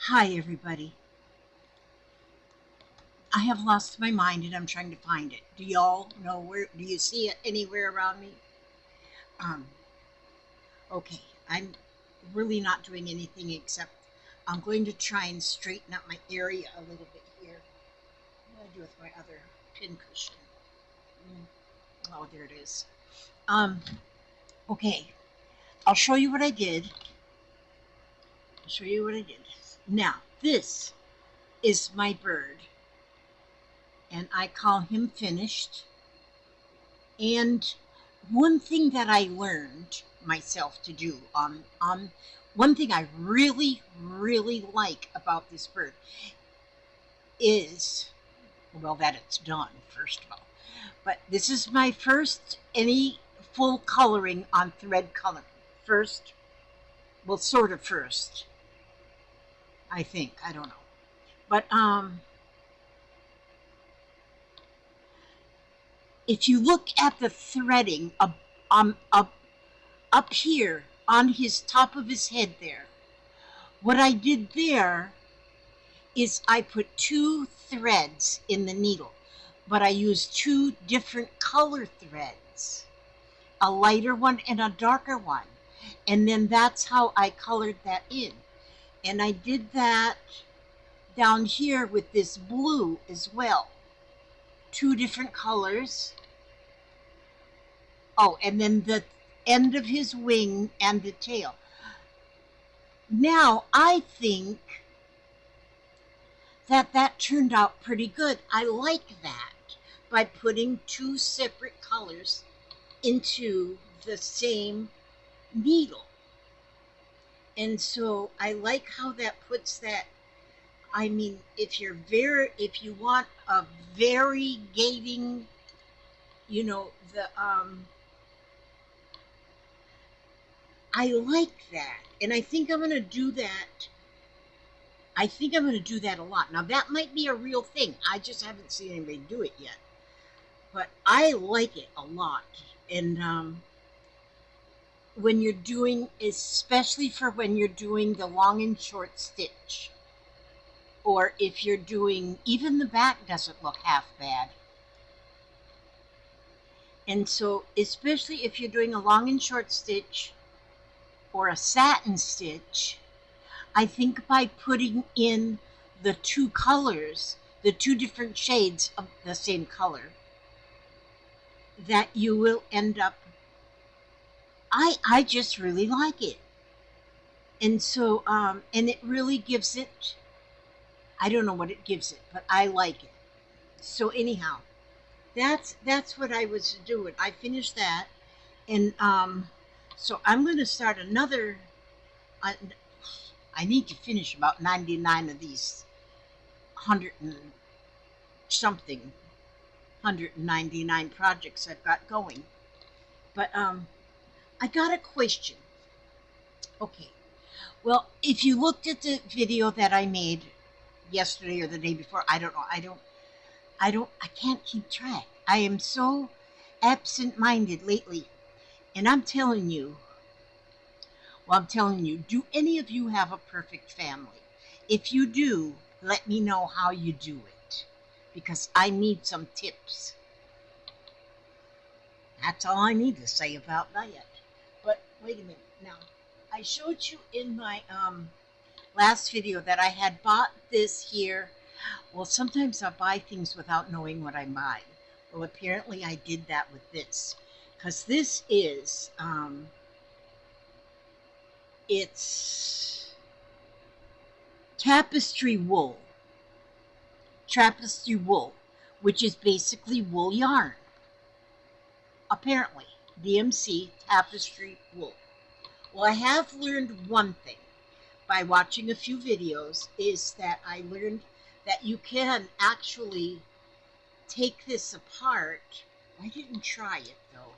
Hi, everybody. I have lost my mind and I'm trying to find it. Do y'all know where? Do you see it anywhere around me? Um, okay, I'm really not doing anything except I'm going to try and straighten up my area a little bit here. What do I do with my other pin cushion? Mm, Oh, there it is. Um, okay, I'll show you what I did. I'll show you what I did. Now, this is my bird, and I call him Finished. And one thing that I learned myself to do one thing I really like about this bird is, well, that it's done, first of all. But this is my first any full coloring on thread coloring. First, well, sort of first, I think. I don't know. But if you look at the threading up here on his top of his head there, what I did there is I put two threads in the needle, but I used two different color threads, a lighter one and a darker one. And then that's how I colored that in. And I did that down here with this blue as well. Two different colors. Oh, and then the end of his wing and the tail. Now, I think that turned out pretty good. I like that by putting two separate colors into the same needle. And so I like how that puts that. I mean, if you want a variegating, I like that. And I think I'm going to do that. I think I'm going to do that a lot. Now, that might be a real thing. I just haven't seen anybody do it yet. But I like it a lot. And when you're doing, especially for when you're doing the long and short stitch, or if you're doing, even the back doesn't look half bad. And so, especially if you're doing a long and short stitch or a satin stitch, I think by putting in the two colors, the two different shades of the same color, that you will end up, I just really like it. And so, and it really gives it, I don't know what it gives it, but I like it. So anyhow, that's what I was doing. I finished that, and so I'm going to start another. I need to finish about 99 of these 100 and something, 199 projects I've got going. But I got a question. Okay, well, if you looked at the video that I made yesterday or the day before, I don't know. I can't keep track. I am so absent-minded lately. And I'm telling you, do any of you have a perfect family? If you do, let me know how you do it, because I need some tips. That's all I need to say about that. But wait a minute. Now, I showed you in my last video that I had bought this here. Well, sometimes I buy things without knowing what I'm buying. Well, apparently I did that with this, because this is, it's tapestry wool, which is basically wool yarn. Apparently, DMC tapestry wool. Well, I have learned one thing by watching a few videos, is that I learned that you can actually take this apart. I didn't try it though.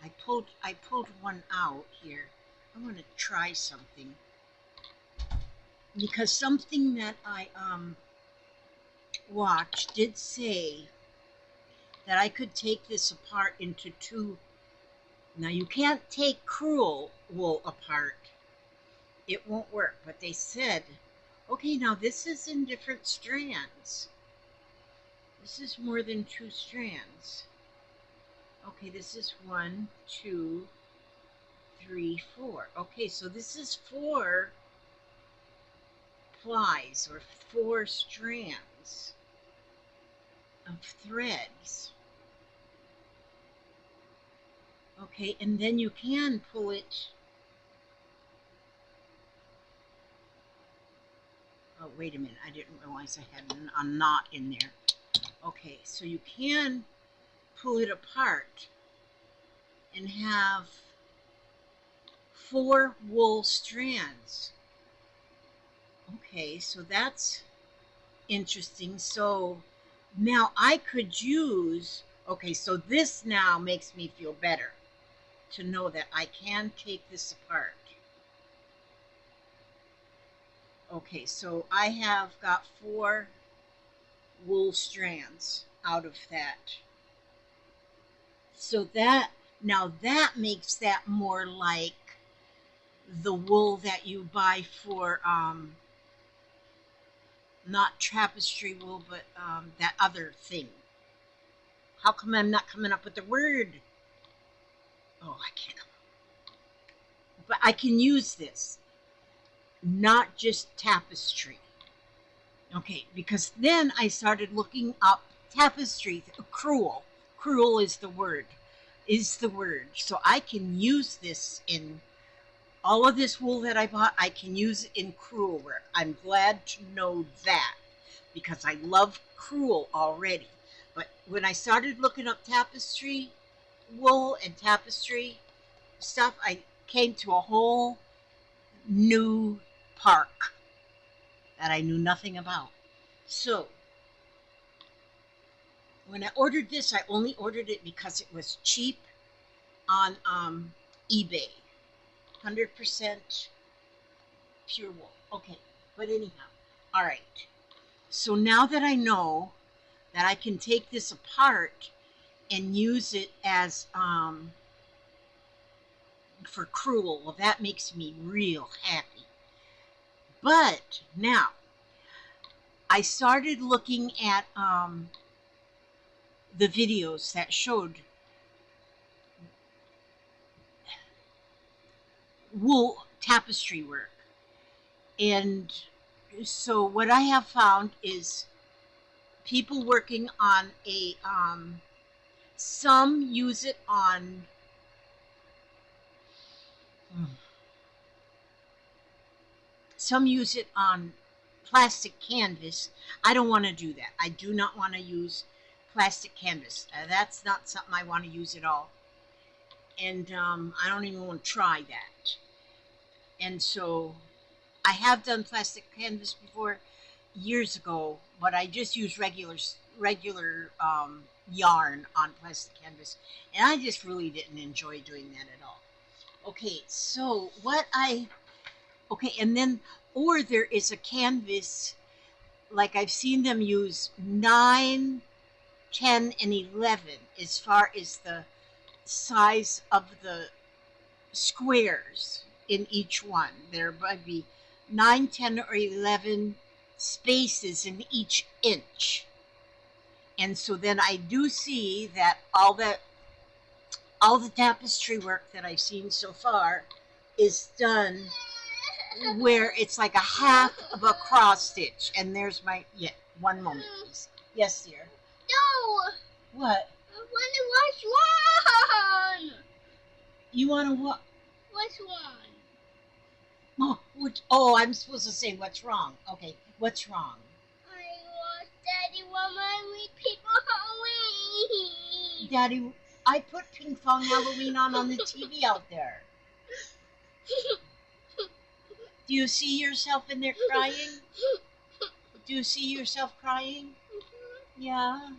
I pulled one out here. I want to try something, because something that I watched did say that I could take this apart into two. Now, you can't take crewel wool apart. It won't work. But they said Okay, now this is in different strands. This is more than 2 strands. Okay, this is 1, 2, 3, 4. Okay, so this is 4 plies or 4 strands of threads. Okay, and then you can pull it. Oh, wait a minute. I didn't realize I had a knot in there. Okay, so you can pull it apart and have 4 wool strands. Okay, so that's interesting. So now I could use, okay, so this now makes me feel better to know that I can take this apart. Okay, so I have got 4 wool strands out of that. So that, now that makes that more like the wool that you buy for, not tapestry wool, but that other thing. How come I'm not coming up with the word? Oh, I can't. But I can use this, not just tapestry. Okay, because then I started looking up tapestry. Crewel. Crewel is the word. Is the word. So I can use this in all of this wool that I bought. I can use it in crewel work. I'm glad to know that because I love crewel already. But when I started looking up tapestry wool and tapestry stuff, I came to a whole new park that I knew nothing about. So when I ordered this, I only ordered it because it was cheap on eBay. 100% pure wool. Okay, but anyhow, all right. So now that I know that I can take this apart and use it as for crewel, well, that makes me real happy. But now I started looking at the videos that showed wool tapestry work. And so what I have found is people working on a, some use it on, some use it on plastic canvas. I don't want to do that. I do not want to use plastic canvas. That's not something I want to use at all. And I don't even want to try that. And so I have done plastic canvas before years ago, but I just use regular yarn on plastic canvas, and I just really didn't enjoy doing that at all. Okay, so okay, and then, or there is a canvas, like I've seen them use 9, 10, and 11 as far as the size of the squares in each one. There might be 9, 10, or 11 spaces in each inch. And so then I do see that all the tapestry work that I've seen so far is done where it's like a half of a cross stitch. And there's my, yeah, one moment, please. Yes, dear. No. What? I wonder what's wrong. You want to what? What's wrong? Oh, I'm supposed to say what's wrong. Okay, what's wrong? I lost Daddy Woman with people Halloween. Daddy, I put Ping Pong Halloween on the TV out there. Do you see yourself in there crying? Do you see yourself crying? Yeah.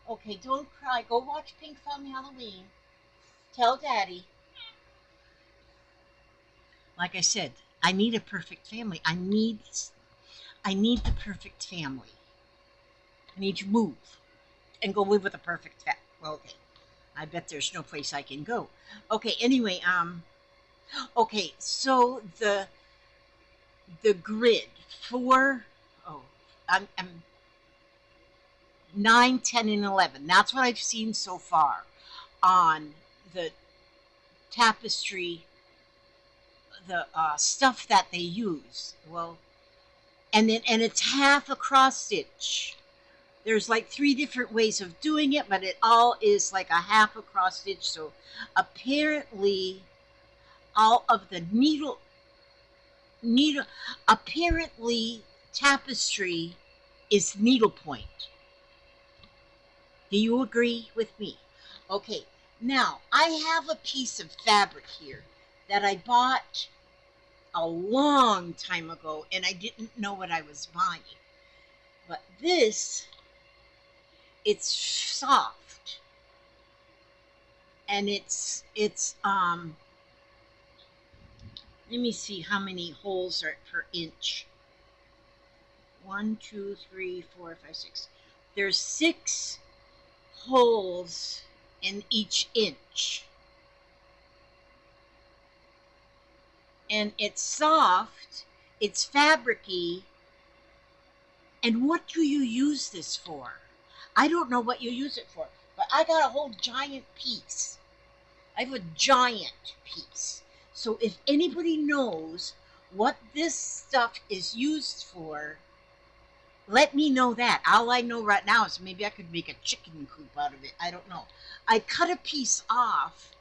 Okay, don't cry. Go watch Ping Pong Halloween. Tell Daddy. Like I said, I need a perfect family. I need the perfect family. I need to move and go live with a perfect family. Well, okay. I bet there's no place I can go. Okay, anyway, okay, so the grid for, I'm 9, 10, and 11. That's what I've seen so far on the Tapestry, the stuff that they use. Well, and it's half a cross stitch. There's like 3 different ways of doing it, but it all is like a half a cross stitch. So apparently, all of the needle apparently Tapestry is needlepoint. Do you agree with me? Okay, now I have a piece of fabric here that I bought a long time ago and I didn't know what I was buying. But this, it's soft and it's let me see how many holes are per inch. 1, 2, 3, 4, 5, 6. There's 6 holes in each inch. And it's soft, it's fabricy. And what do you use this for? I don't know what you use it for, but I got a whole giant piece. I have a giant piece. So if anybody knows what this stuff is used for, let me know that. All I know right now is maybe I could make a chicken coop out of it. I don't know. I cut a piece off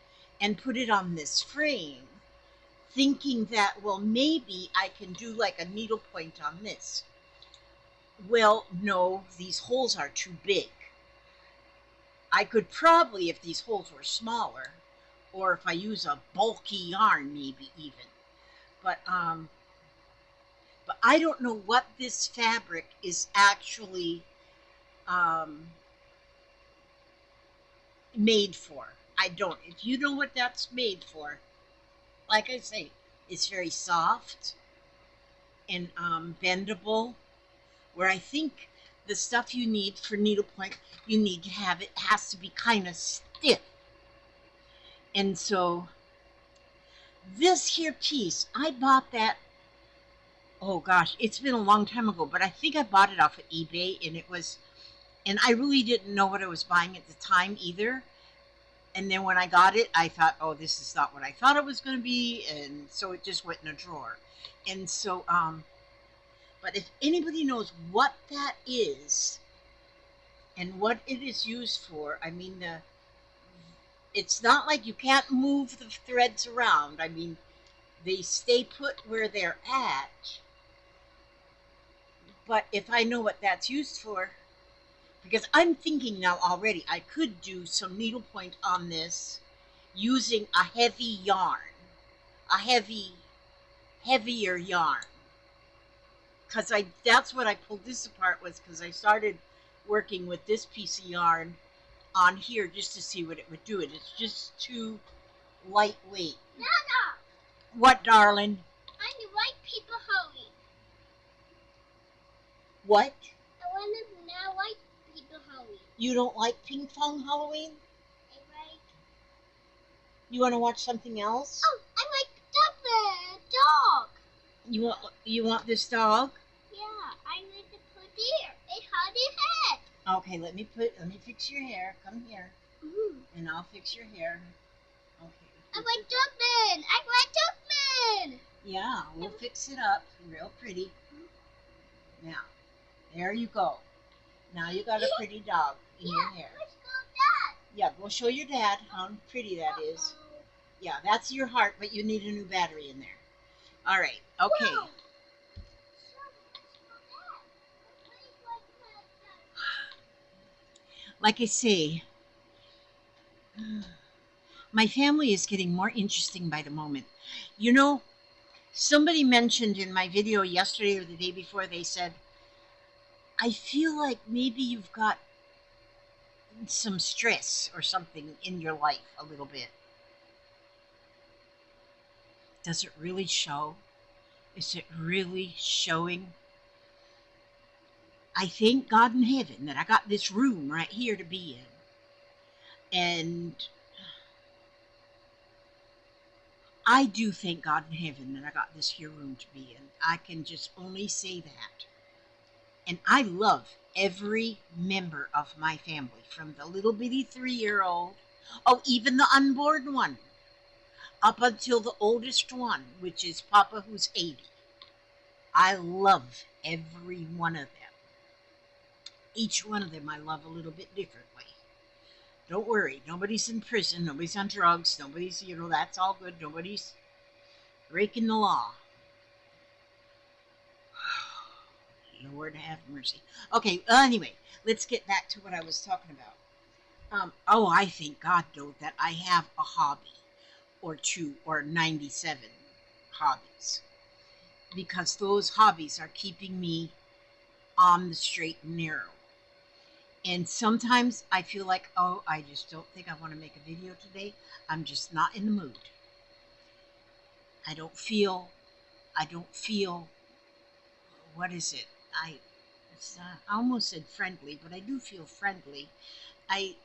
and put it on this frame, thinking that, well, maybe I can do like a needlepoint on this. Well, no, these holes are too big. I could probably, if these holes were smaller, or if I use a bulky yarn, maybe even. But I don't know what this fabric is actually made for. I don't. If you know what that's made for, like I say, it's very soft and bendable. Where I think the stuff you need for needlepoint, you need to have it has to be kind of stiff. And so this here piece, I bought that, oh gosh, it's been a long time ago, but I think I bought it off of eBay and I really didn't know what I was buying at the time either. And then when I got it, I thought, oh, this is not what I thought it was going to be. And so it just went in a drawer. And so, but if anybody knows what that is and what it is used for, I mean, it's not like you can't move the threads around. I mean, they stay put where they're at. But if I know what that's used for, because I'm thinking now already, I could do some needlepoint on this using a heavy yarn, a heavier yarn. Because that's what I pulled this apart was because I started working with this piece of yarn on here just to see what it would do. It's just too lightweight. Nana! What, darling? I like people Halloween. What? I want to now like people Halloween. You don't like Ping Pong Halloween? I like. You want to watch something else? Oh, I like the dog. You want this dog? Yeah, I like to put here. It had its head. Okay, let me fix your hair. Come here, and I'll fix your hair. Okay. I like Duckman. I like Duckman. Yeah, we'll fix it up real pretty. Now, there you go. Now you got a pretty dog in your hair. Let's go, Dad. Yeah, go show your dad how pretty that is. Yeah, that's your heart, but you need a new battery in there. All right. Okay. Whoa. Like I say, my family is getting more interesting by the moment. You know, somebody mentioned in my video yesterday or the day before, they said, I feel like maybe you've got some stress or something in your life a little bit. Does it really show? Is it really showing? I thank God in heaven that I got this room right here to be in. And I do thank God in heaven that I got this here room to be in. I can just only say that. And I love every member of my family, from the little bitty 3-year-old, oh, even the unborn one, up until the oldest one, which is Papa, who's 80. I love every one of them. Each one of them I love a little bit differently. Don't worry, nobody's in prison, nobody's on drugs, nobody's, that's all good, nobody's breaking the law. Lord have mercy. Okay, anyway, let's get back to what I was talking about. Oh, I thank God, though, that I have a hobby or two or 97 hobbies, because those hobbies are keeping me on the straight and narrow. And sometimes I feel like, oh, I just don't think I want to make a video today. I'm just not in the mood. I don't feel, what is it? I almost said friendly, but I do feel friendly. I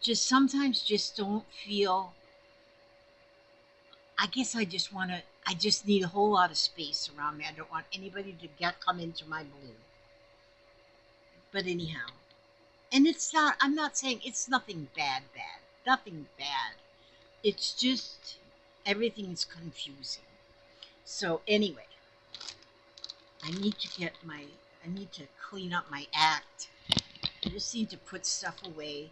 just sometimes just don't feel, I guess I just need a whole lot of space around me. I don't want anybody to come into my balloon. But anyhow, and I'm not saying it's nothing bad, nothing bad. It's just everything is confusing. So anyway, I need to clean up my act. I just need to put stuff away.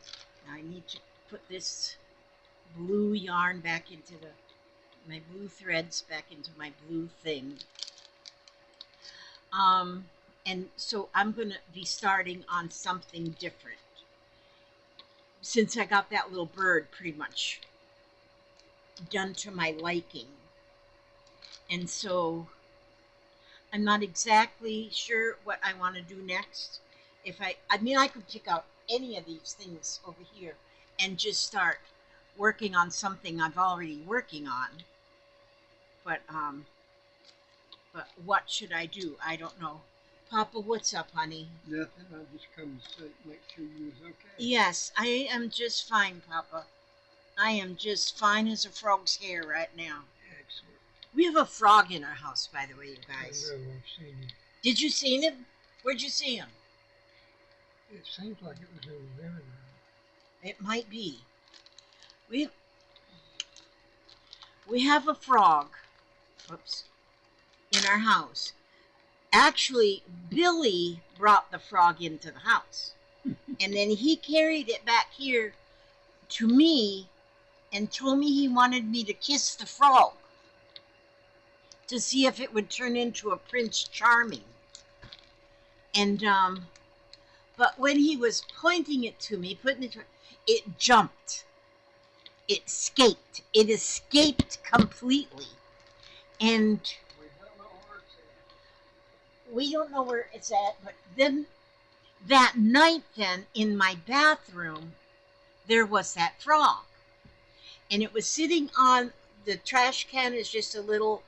Now I need to put this blue yarn back into my blue threads back into my blue thing. And so I'm going to be starting on something different, since I got that little bird pretty much done to my liking. And so I'm not exactly sure what I want to do next. I could pick out any of these things over here and just start working on something I've already working on. But what should I do? I don't know. Papa, what's up, honey? Nothing. I just come to make sure you was okay. Yes, I am just fine, Papa. I am just fine as a frog's hair right now. Excellent. We have a frog in our house, by the way, you guys. I know, I've seen him. Did you see him? Where'd you see him? It seems like it was in the living room. It might be. We have a frog, whoops, in our house. Actually, Billy brought the frog into the house. And then he carried it back here to me and told me he wanted me to kiss the frog to see if it would turn into a Prince Charming. And, but when he was pointing it to me, it jumped. It escaped. It escaped completely. And we don't know where it's at, but then that night then in my bathroom, there was that frog. And it was sitting on the trash can. Is just a little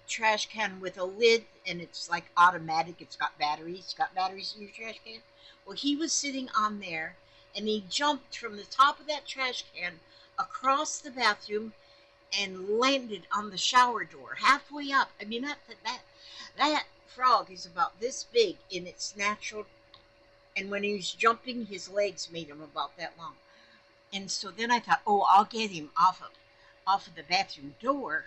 trash can with a lid, and it's like automatic. It's got batteries. It's got batteries in your trash can. Well, he was sitting on there, and he jumped from the top of that trash can across the bathroom and landed on the shower door halfway up. I mean, that frog is about this big in its natural, and when he was jumping, his legs made him about that long. And so then I thought, oh, I'll get him off of the bathroom door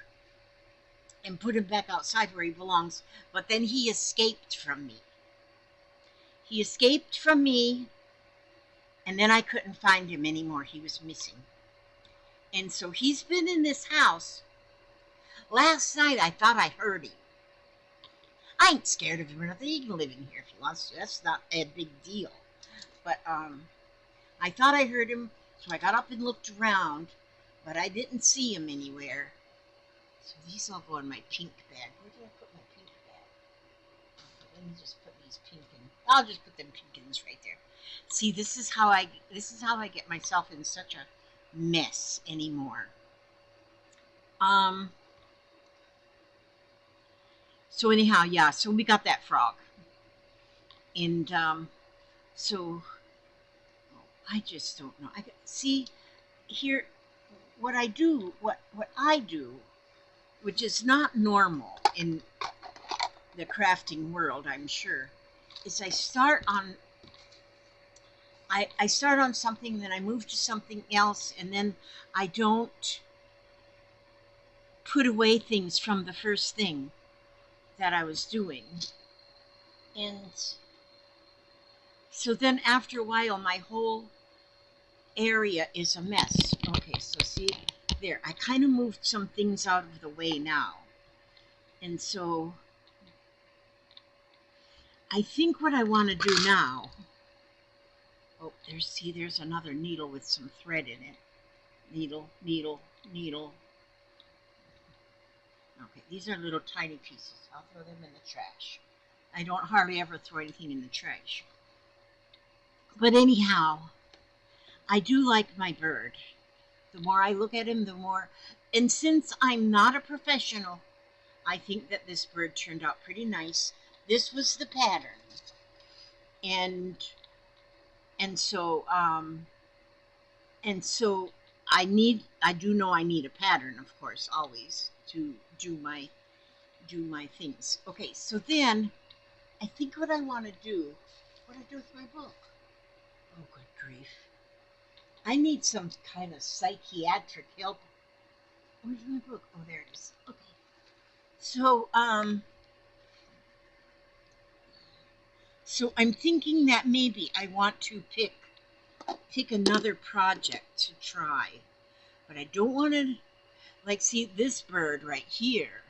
and put him back outside where he belongs. But then he escaped from me. He escaped from me, and then I couldn't find him anymore. He was missing. And so he's been in this house. Last night I thought I heard him. I ain't scared of him or nothing. He can live in here if he wants to. That's not a big deal. But I thought I heard him, so I got up and looked around, but I didn't see him anywhere. So these all go in my pink bag. Where did I put my pink bag? Let me just put these pink in. I'll just put them pinkins right there. See, this is how I get myself in such a mess anymore. So anyhow, yeah, so we got that frog. And so I just don't know. See, here, what I do, what I do, which is not normal in the crafting world, I'm sure, is I start on something, then I move to something else, and then I don't put away things from the first thing that I was doing. And so then after a while, my whole area is a mess. Okay, so see there, I kind of moved some things out of the way now. And so I think what I want to do now, oh, there's another needle with some thread in it. Needle, needle, needle. Okay, these are little tiny pieces. I'll throw them in the trash. I don't hardly ever throw anything in the trash. But anyhow, I do like my bird. The more I look at him, the more. And since I'm not a professional, I think that this bird turned out pretty nice. This was the pattern. And so I do know I need a pattern, of course, always to do my things. Okay, so then I think what I want to do, what do I do with my book? Oh, good grief. I need some kind of psychiatric help. Where's my book? Oh, there it is. Okay. So, so I'm thinking that maybe I want to pick another project to try. But I don't want to, like, see this bird right here.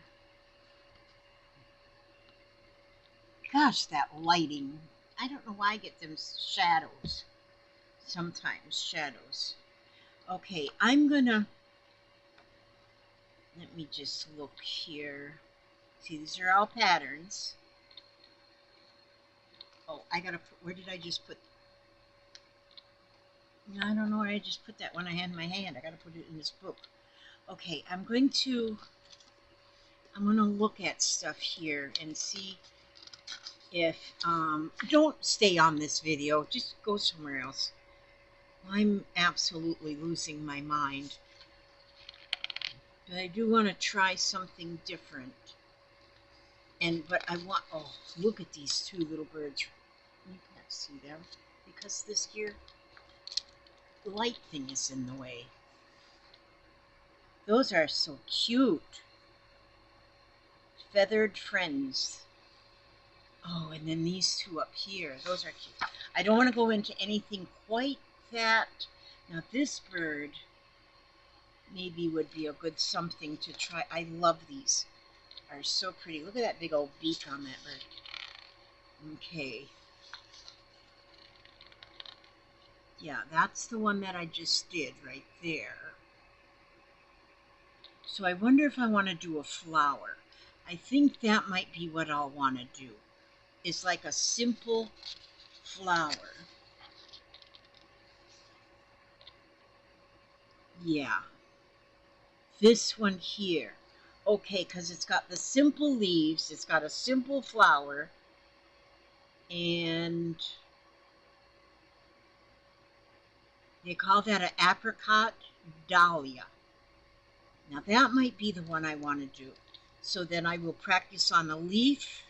Gosh, that lighting. I don't know why I get them shadows. Sometimes shadows. Okay, I'm gonna, let me just look here. See, these are all patterns. Oh, I gotta put, where did I just put? I don't know where I just put that when I had in my hand. I gotta put it in this book. Okay, I'm gonna look at stuff here and see if, don't stay on this video, just go somewhere else. I'm absolutely losing my mind. But I do want to try something different. But I want, oh, look at these two little birds. You can't see them because this here light thing is in the way. Those are so cute. Feathered friends. Oh, and then these two up here. Those are cute. I don't want to go into anything quite that. Now this bird maybe would be a good something to try. I love these. Are so pretty. Look at that big old beak on that bird. Okay. Yeah, that's the one that I just did right there. So I wonder if I want to do a flower. I think that might be what I'll want to do. It's like a simple flower. Yeah. This one here. Okay, because it's got the simple leaves, it's got a simple flower, and they call that an apricot dahlia. Now that might be the one I want to do. So then I will practice on the leaf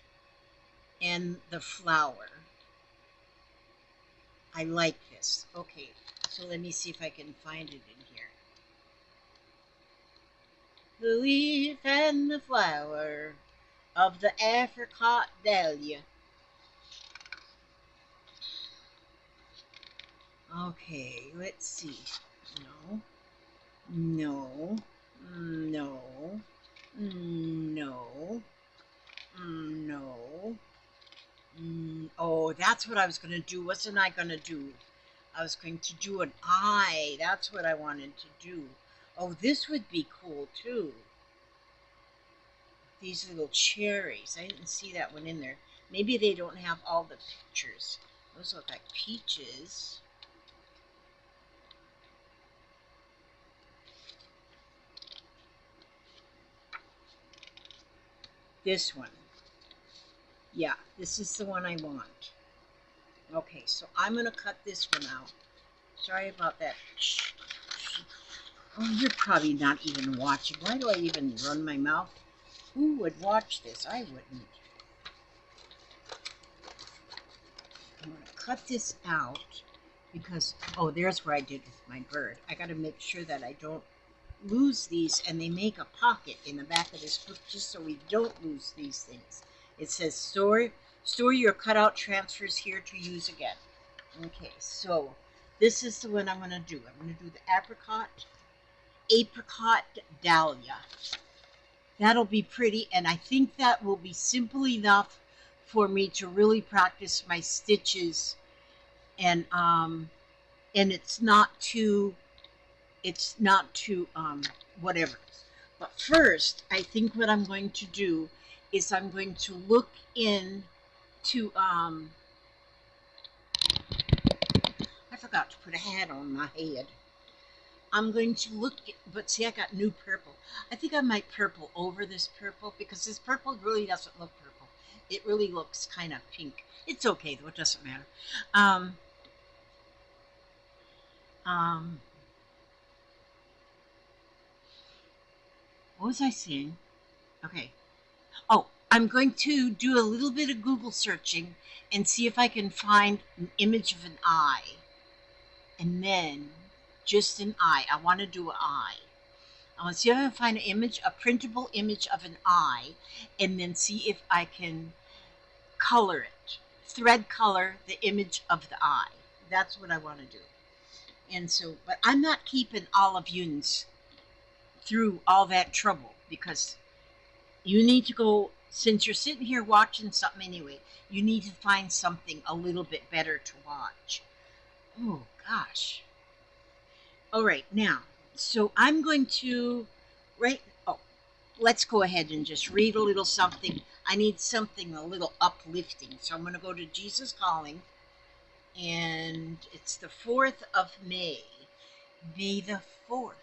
and the flower. I like this. Okay, so let me see if I can find it in here. The leaf and the flower of the apricot dahlia. Okay, let's see. No, no, no, no, no. Oh, that's what I was going to do. Wasn't I going to do? I was going to do an eye. That's what I wanted to do. Oh, this would be cool too. These little cherries. I didn't see that one in there. Maybe they don't have all the pictures. Those look like peaches. This one. Yeah, this is the one I want. Okay, so I'm going to cut this one out. Sorry about that. Oh, you're probably not even watching. Why do I even run my mouth? Who would watch this? I wouldn't. I'm going to cut this out because, oh, there's where I did with my bird. I got to make sure that I don't lose these, and they make a pocket in the back of this book just so we don't lose these things. It says store your cutout transfers here to use again. Okay, so this is the one I'm going to do. I'm going to do the apricot dahlia. That'll be pretty, and I think that will be simple enough for me to really practice my stitches, and it's not too whatever. But first, I think what I'm going to do is I'm going to look in to I forgot to put a hat on my head. I'm going to look, but see, I got new purple. I think I might purple over this purple because this purple really doesn't look purple. It really looks kind of pink. It's okay though; it doesn't matter. Um, um, what was I saying? Okay. Oh, I'm going to do a little bit of Google searching and see if I can find an image of an eye, and then just an eye. I want to do an eye. I want to see if I can find an image, a printable image of an eye, and then see if I can color it, thread color the image of the eye. That's what I want to do. And so, but I'm not keeping all of yous through all that trouble because you need to go, since you're sitting here watching something anyway, you need to find something a little bit better to watch. Oh, gosh. All right, now, so I'm going to, let's go ahead and just read a little something. I need something a little uplifting. So I'm going to go to Jesus Calling, and it's the 4th of May. May the 4th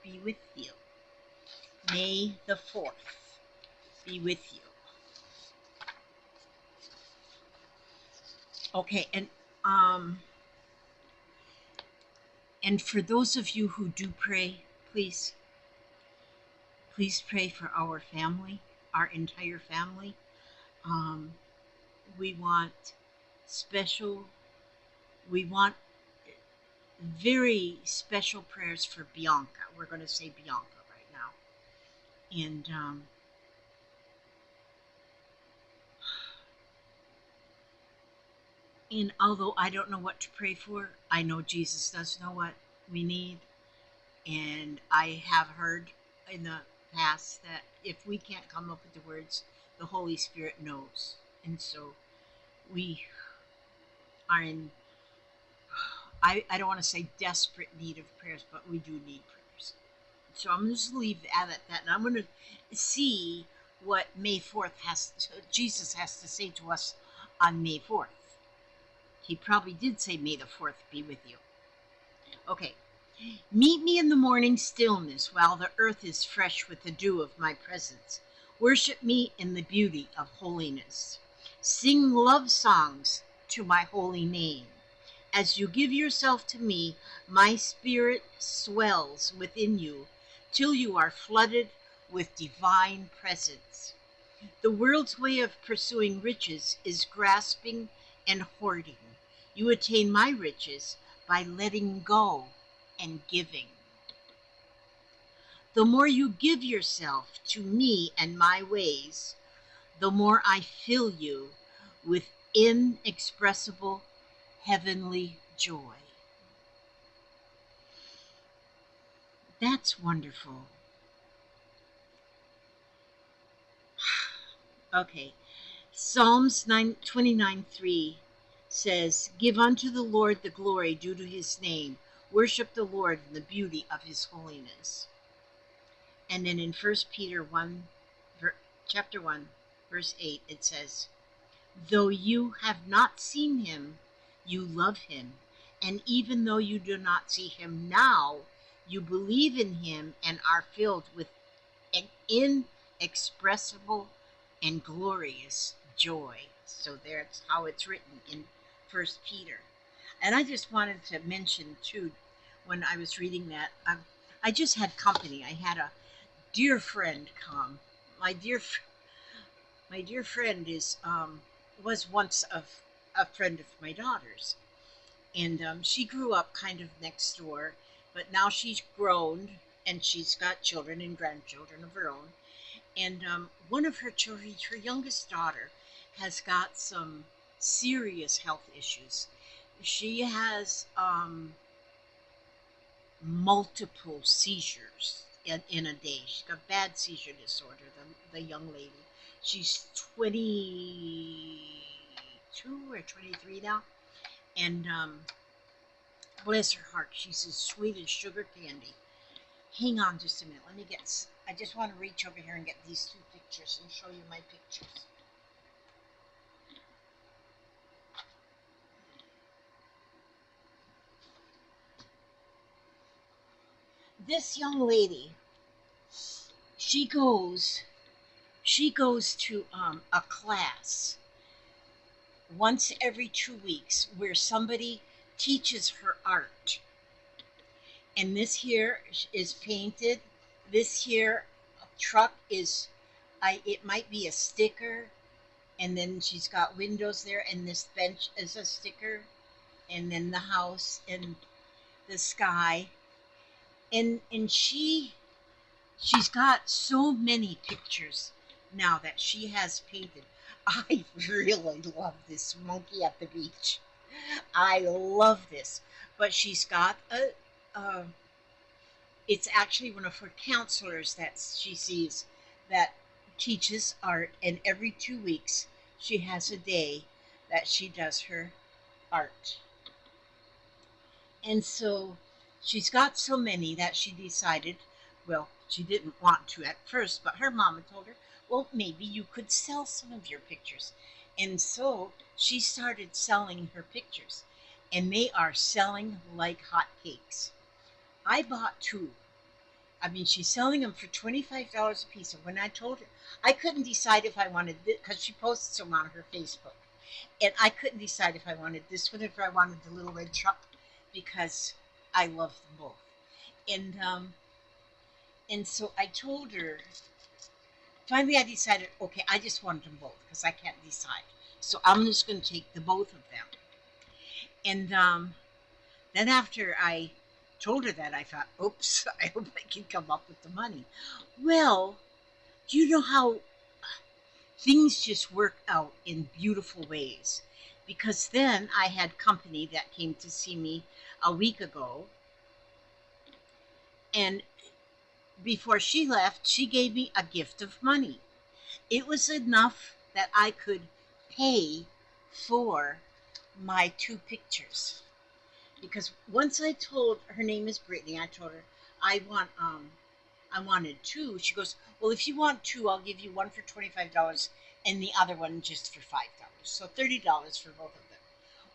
be with you. May the 4th be with you. Okay, and for those of you who do pray, please pray for our family, our entire family. Um, we want special, we want very special prayers for Bianca. We're going to say Bianca right now. And although I don't know what to pray for, I know Jesus does know what we need. And I have heard in the past that if we can't come up with the words, the Holy Spirit knows. And so we are in, I don't want to say desperate need of prayers, but we do need prayers. So I'm just going to leave that at that. And I'm going to see what May 4th Jesus has to say to us on May 4th. He probably did say, May the 4th be with you. Okay. Meet me in the morning stillness while the earth is fresh with the dew of my presence. Worship me in the beauty of holiness. Sing love songs to my holy name. As you give yourself to me, my spirit swells within you till you are flooded with divine presence. The world's way of pursuing riches is grasping and hoarding. You attain my riches by letting go and giving. The more you give yourself to me and my ways, the more I fill you with inexpressible heavenly joy. That's wonderful. Okay. Psalms 29:3 says, Give unto the Lord the glory due to his name. Worship the Lord in the beauty of his holiness. And then in 1 Peter 1, chapter 1, verse 8, it says, Though you have not seen him, you love him. And even though you do not see him now, you believe in him and are filled with an inexpressible and glorious joy. So that's how it's written in 1 Peter. And I just wanted to mention, too, when I was reading that, I just had company. I had a dear friend come. My dear, my dear friend is was once a friend of my daughter's, and she grew up kind of next door, but now she's grown and she's got children and grandchildren of her own. And one of her children, her youngest daughter, has got some serious health issues. She has multiple seizures in a day. She's got bad seizure disorder, the young lady. She's 22 or 23 now. And bless her heart, she's as sweet as sugar candy. Hang on just a minute. Let me get. I just want to reach over here and get these two pictures and show you my pictures. This young lady, she goes. She goes to a class once every 2 weeks where somebody teaches her art. And this here is painted. This here truck is, it might be a sticker, and then she's got windows there, and this bench is a sticker, and then the house and the sky, and she's got so many pictures now that she has painted. I really love this monkey at the beach. I love this, but she's got a it's actually one of her counselors that she sees that teaches art, and every 2 weeks she has a day that she does her art. And so she's got so many that she decided, well, she didn't want to at first, but her mama told her, well, maybe you could sell some of your pictures. And so she started selling her pictures, and they are selling like hotcakes. I bought two. I mean, she's selling them for $25 a piece. And when I told her, I couldn't decide if I wanted this, because she posts them on her Facebook. And I couldn't decide if I wanted this one, if I wanted the little red truck, because I love them both. And so I told her, finally I decided, okay, I just wanted them both, because I can't decide. So I'm just going to take the both of them. And then after I told her that, I thought, oops, I hope I can come up with the money. Well, do you know how things just work out in beautiful ways? Because then I had company that came to see me a week ago, and before she left, she gave me a gift of money. It was enough that I could pay for my two pictures. Because once I told her name is Brittany, I told her I wanted two. She goes, well, if you want two, I'll give you one for $25 and the other one just for $5. So $30 for both of them.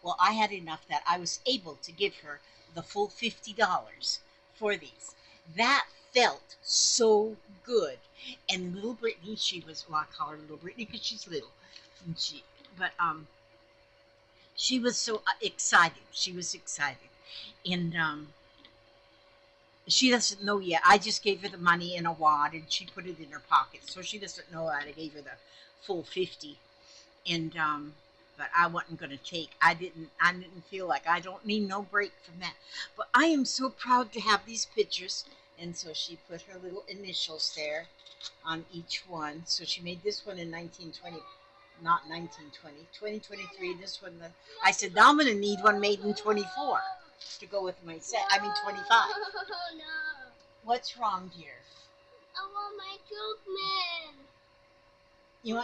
Well, I had enough that I was able to give her the full $50 for these. That felt so good. And little Brittany, she was, well, I call her little Brittany because she's little. And she was so excited. She was excited. And she doesn't know yet. I just gave her the money in a wad and she put it in her pocket. So she doesn't know that I gave her the full 50. And but I wasn't going to take. I didn't feel like, I don't need no break from that. But I am so proud to have these pictures. And so she put her little initials there on each one. So she made this one in 1920. Not 1920, 2023. This one, I said, now I'm going to need one made in 24 to go with my set. I mean, 25. No. What's wrong, dear? I want my Milkman. You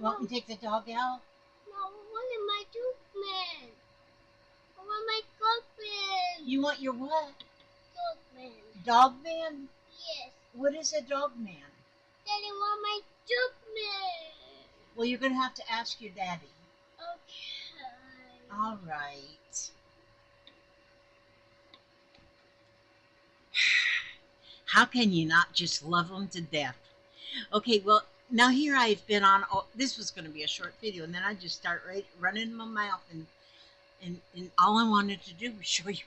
want me to take the dog out? No, I want my Milkman. I want my Milkman. You want your what? Milkman. Dog man? Yes. What is a dog man? Daddy, I want my Milkman. Well, you're going to have to ask your daddy. Okay. All right. How can you not just love them to death? Okay, well, now here I've been on, this was going to be a short video, and then I just start running my mouth And all I wanted to do was show you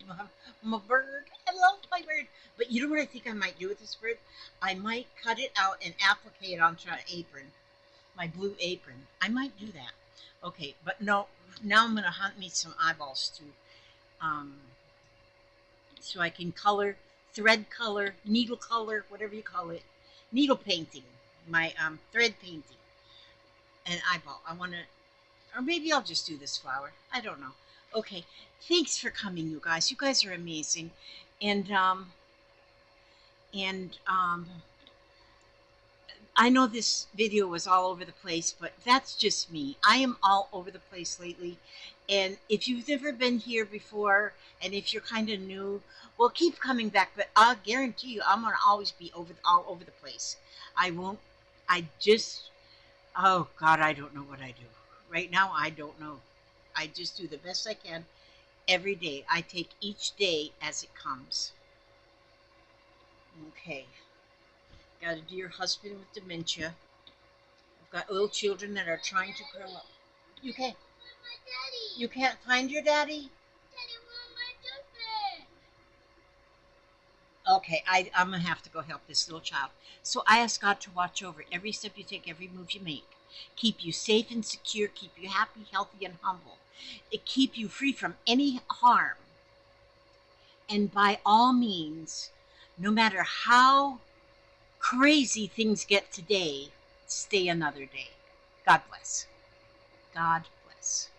my bird. I love my bird. But you know what I think I might do with this bird? I might cut it out and applicate it onto an apron, my blue apron. I might do that. Okay, but no, now I'm going to hunt me some eyeballs too. Um, so I can color, thread color, needle color, whatever you call it, needle painting, my thread painting, an eyeball. I want to, or maybe I'll just do this flower. I don't know. Okay, thanks for coming, you guys. You guys are amazing, and and I know this video was all over the place, but that's just me. I am all over the place lately. And if you've never been here before, and if you're kind of new, well, keep coming back. But I'll guarantee you, I'm gonna always be all over the place. I won't. I just. Oh God, I don't know what I do right now. I don't know. I just do the best I can every day. I take each day as it comes. Okay. Got a dear husband with dementia. I've got little children that are trying to grow up. You can't. Where's my daddy? You can't find your daddy. Daddy, where's my toothpick? Okay, I'm gonna have to go help this little child. So I ask God to watch over every step you take, every move you make, keep you safe and secure, keep you happy, healthy, and humble, keep you free from any harm. And by all means, no matter how crazy things get today, stay another day. God bless. God bless.